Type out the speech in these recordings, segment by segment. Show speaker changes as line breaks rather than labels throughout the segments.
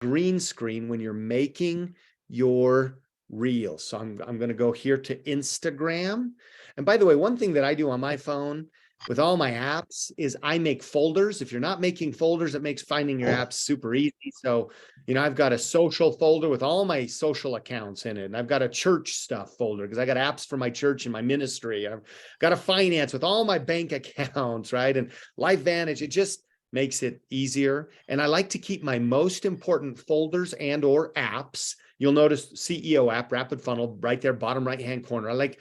green screen when you're making your reels. So I'm going to go here to Instagram. And by the way, one thing that I do on my phone with all my apps is I make folders. If you're not making folders, it makes finding your apps super easy. So, I've got a social folder with all my social accounts in it. And I've got a church stuff folder because I got apps for my church and my ministry. I've got a finance with all my bank accounts, right? And LifeVantage. It just makes it easier. And I like to keep my most important folders and or apps. You'll notice CEO app, Rapid Funnel, right there, bottom right-hand corner. I like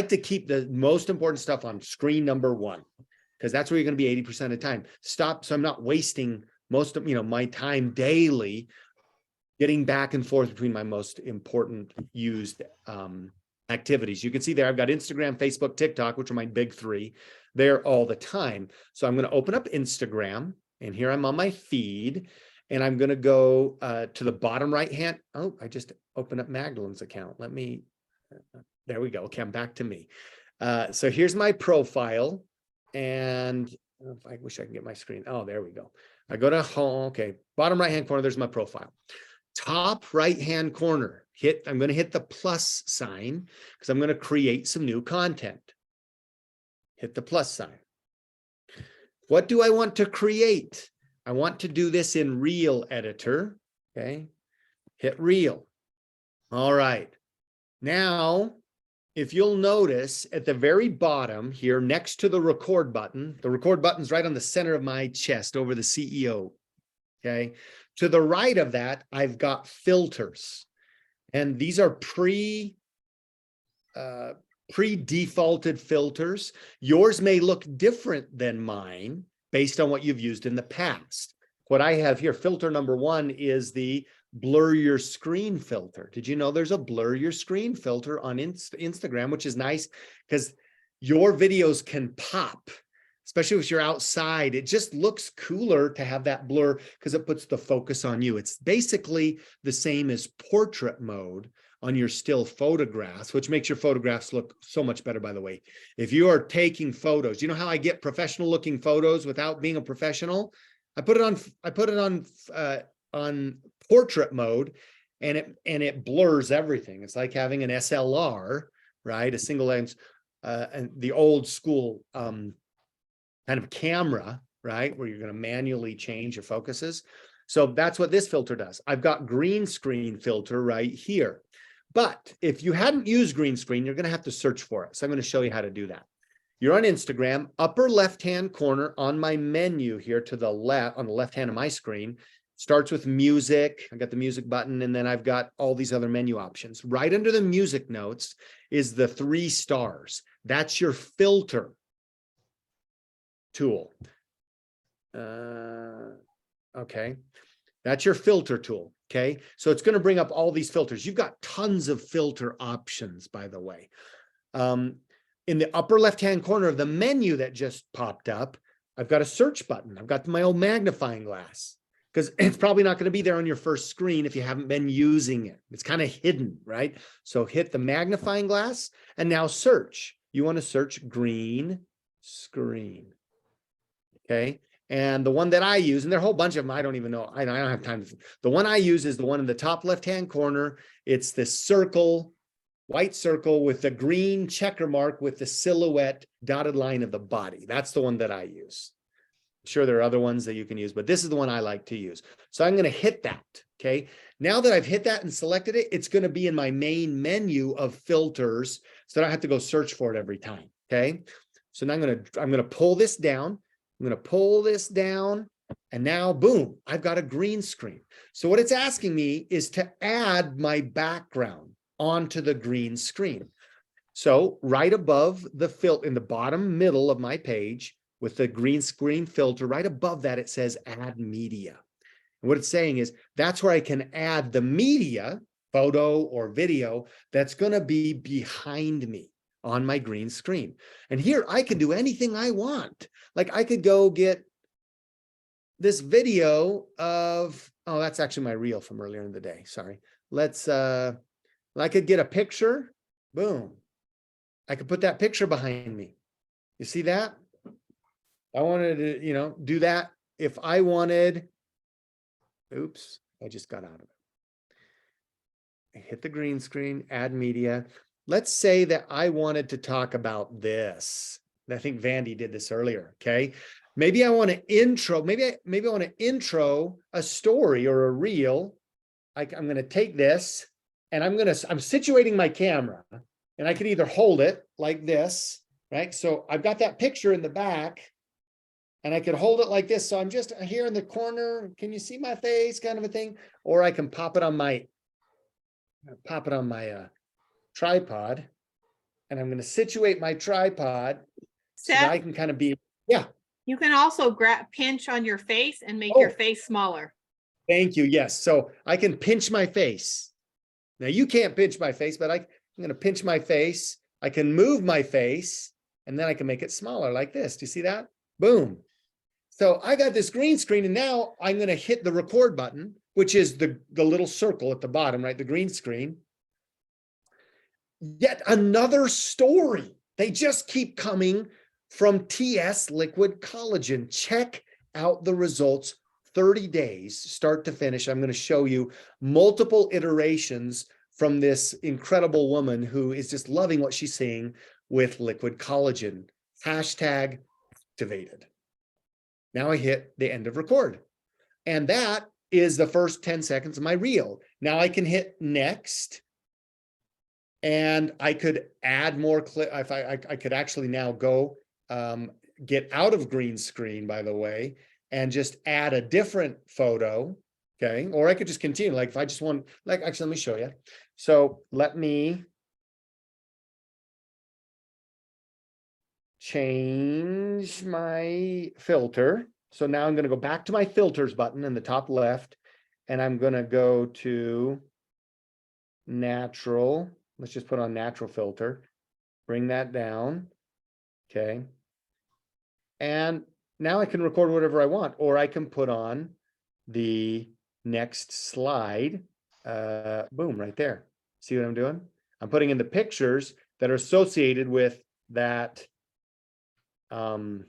to keep the most important stuff on screen number 1, because that's where you're going to be 80% of the time. So I'm not wasting most of, my time daily getting back and forth between my most important used activities. You can see there, I've got Instagram, Facebook, TikTok, which are my big 3 there all the time. So I'm going to open up Instagram, and here I'm on my feed, and I'm going to go to the bottom right hand. Oh, I just opened up Magdalene's account. There we go. Okay, I'm back to me. So here's my profile, and I wish I can get my screen. Oh, there we go. I go to home. Okay, bottom right hand corner, there's my profile. Top right hand corner, I'm going to hit the plus sign because I'm going to create some new content. Hit the plus sign. What do I want to create? I want to do this in Reel Editor. Okay, hit Reel. All right. Now, if you'll notice at the very bottom here, next to the record button's right on the center of my chest over the CEO. Okay. To the right of that, I've got filters, and these are pre-defaulted filters. Yours may look different than mine based on what you've used in the past. What I have here, filter number 1 is the blur your screen filter. Did you know there's a blur your screen filter on Instagram, which is nice because your videos can pop, especially if you're outside. It just looks cooler to have that blur because it puts the focus on you. It's basically the same as portrait mode on your still photographs, which makes your photographs look so much better, by the way. If you are taking photos, you know how I get professional looking photos without being a professional? I put it on portrait mode, and it blurs everything. It's like having an SLR, right? A single lens, and the old school kind of camera, right? Where you're going to manually change your focuses. So that's what this filter does. I've got green screen filter right here. But if you hadn't used green screen, you're going to have to search for it. So I'm going to show you how to do that. You're on Instagram, upper left-hand corner on my menu here to the left, on the left hand of my screen, starts with music. I got the music button, and then I've got all these other menu options. Right under the music notes is the 3 stars. That's your filter tool. Okay. That's your filter tool. Okay. So it's going to bring up all these filters. You've got tons of filter options, by the way. In the upper left-hand corner of the menu that just popped up, I've got a search button. I've got my old magnifying glass because it's probably not going to be there on your first screen if you haven't been using it. It's kind of hidden, right? So hit the magnifying glass and now search. You want to search green screen. Okay. And the one that I use, and there are a whole bunch of them, I don't even know. I don't have time. The one I use is the one in the top left-hand corner. It's this circle, white circle with the green checker mark with the silhouette dotted line of the body. That's the one that I use. I'm sure there are other ones that you can use, but this is the one I like to use. So I'm going to hit that. Okay. Now that I've hit that and selected it, it's going to be in my main menu of filters, so I don't have to go search for it every time. Okay. So now I'm going to pull this down. I'm going to pull this down, and now, boom, I've got a green screen. So what it's asking me is to add my background onto the green screen. So right above the filter, in the bottom middle of my page with the green screen filter, right above that, it says add media. And what it's saying is that's where I can add the media, photo or video, that's going to be behind me on my green screen. And here I can do anything I want. Like I could go get this video of, oh, that's actually my reel from earlier in the day. Sorry. I could get a picture. Boom. I could put that picture behind me. You see that? I wanted to, do that. If I wanted, oops, I just got out of it. I hit the green screen, add media. Let's say that I wanted to talk about this. I think Vandy did this earlier. Okay. Maybe I want to intro, maybe I want to intro a story or a reel. I'm going to take this and I'm situating my camera, and I could either hold it like this, right? So I've got that picture in the back and I could hold it like this. So I'm just here in the corner. Can you see my face, kind of a thing? Or I can pop it on my tripod, and I'm going to situate my tripod so that I
Seth,
can kind of be, yeah.
you can also pinch on your face and make your face smaller.
Thank you. Yes. So I can pinch my face. Now you can't pinch my face, but I'm going to pinch my face. I can move my face, and then I can make it smaller like this. Do you see that? Boom. So I got this green screen, and now I'm going to hit the record button, which is the little circle at the bottom, right? The green screen. Yet another story. They just keep coming from TS Liquid Collagen. Check out the results. 30 days, start to finish. I'm going to show you multiple iterations from this incredible woman who is just loving what she's seeing with Liquid Collagen. Hashtag activated. Now I hit the end of record. And that is the first 10 seconds of my reel. Now I can hit next. And I could add more clip. If I could actually now go get out of green screen, by the way, and just add a different photo. Okay. Or I could just continue. Like if I just want, like, actually, let me show you. So let me change my filter. So now I'm going to go back to my filters button in the top left, and I'm going to go to natural. Let's just put on natural filter, bring that down. Okay. And now I can record whatever I want, or I can put on the next slide. Boom, right there. See what I'm doing? I'm putting in the pictures that are associated with that, that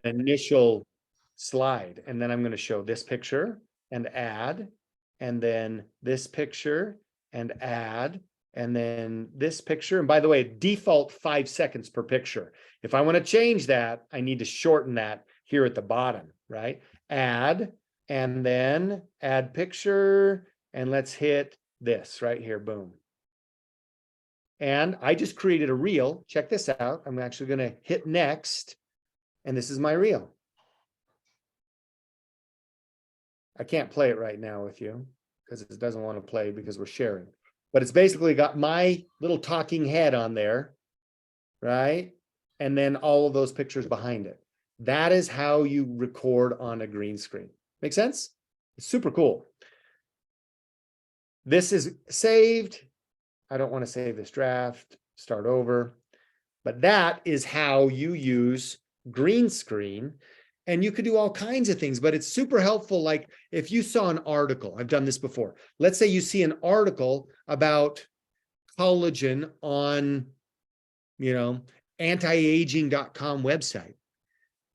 initial slide. And then I'm going to show this picture and add, and then this picture and add, and then this picture. And by the way, default 5 seconds per picture. If I want to change that, I need to shorten that here at the bottom, right? Add, and then add picture, and let's hit this right here, boom. And I just created a reel. Check this out. I'm actually going to hit next, and this is my reel. I can't play it right now with you because it doesn't want to play because we're sharing. But it's basically got my little talking head on there, right? And then all of those pictures behind it. That is how you record on a green screen. Make sense? It's super cool. This is saved. I don't want to save this draft. Start over. But that is how you use green screen. And you could do all kinds of things, but it's super helpful. Like if you saw an article, I've done this before. Let's say you see an article about collagen on, antiaging.com website.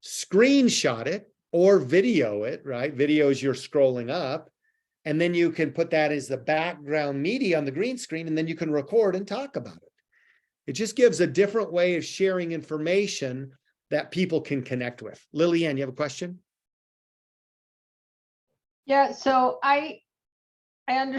Screenshot it or video it, right? Videos you're scrolling up. And then you can put that as the background media on the green screen, and then you can record and talk about it. It just gives a different way of sharing information that people can connect with. Lillian, you have a question?
Yeah, so I understand